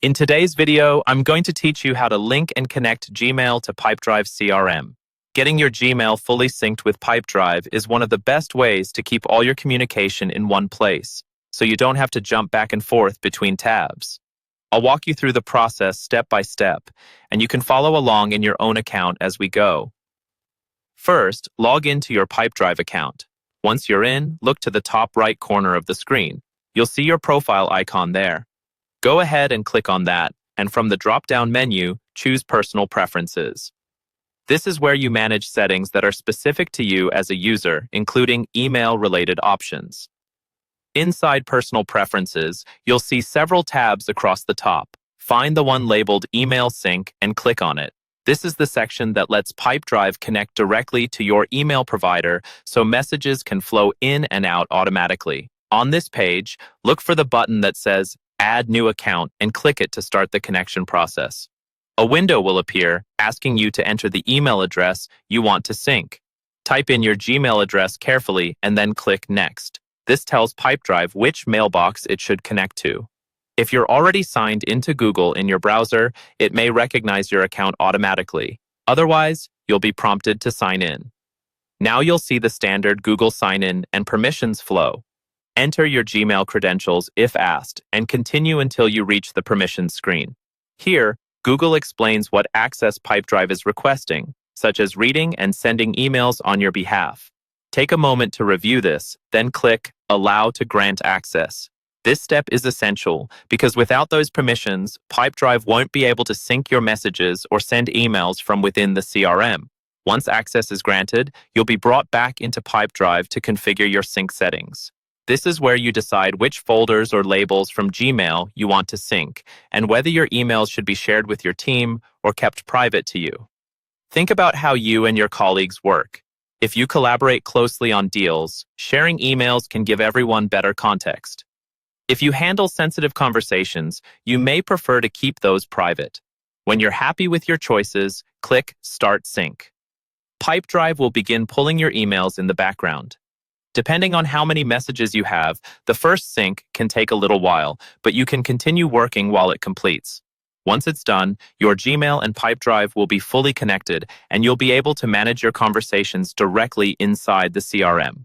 In today's video, I'm going to teach you how to link and connect Gmail to Pipedrive CRM. Getting your Gmail fully synced with Pipedrive is one of the best ways to keep all your communication in one place, so you don't have to jump back and forth between tabs. I'll walk you through the process step by step, and you can follow along in your own account as we go. First, log into your Pipedrive account. Once you're in, look to the top right corner of the screen. You'll see your profile icon there. Go ahead and click on that, and from the drop-down menu, choose Personal Preferences. This is where you manage settings that are specific to you as a user, including email-related options. Inside Personal Preferences, you'll see several tabs across the top. Find the one labeled Email Sync and click on it. This is the section that lets Pipedrive connect directly to your email provider so messages can flow in and out automatically. On this page, look for the button that says Add New Account and click it to start the connection process. A window will appear asking you to enter the email address you want to sync. Type in your Gmail address carefully and then click Next. This tells Pipedrive which mailbox it should connect to. If you're already signed into Google in your browser, it may recognize your account automatically. Otherwise, you'll be prompted to sign in. Now you'll see the standard Google sign-in and permissions flow. Enter your Gmail credentials if asked, and continue until you reach the permissions screen. Here, Google explains what access Pipedrive is requesting, such as reading and sending emails on your behalf. Take a moment to review this, then click Allow to grant access. This step is essential because without those permissions, Pipedrive won't be able to sync your messages or send emails from within the CRM. Once access is granted, you'll be brought back into Pipedrive to configure your sync settings. This is where you decide which folders or labels from Gmail you want to sync and whether your emails should be shared with your team or kept private to you. Think about how you and your colleagues work. If you collaborate closely on deals, sharing emails can give everyone better context. If you handle sensitive conversations, you may prefer to keep those private. When you're happy with your choices, click Start Sync. Pipedrive will begin pulling your emails in the background. Depending on how many messages you have, the first sync can take a little while, but you can continue working while it completes. Once it's done, your Gmail and Pipedrive will be fully connected, and you'll be able to manage your conversations directly inside the CRM.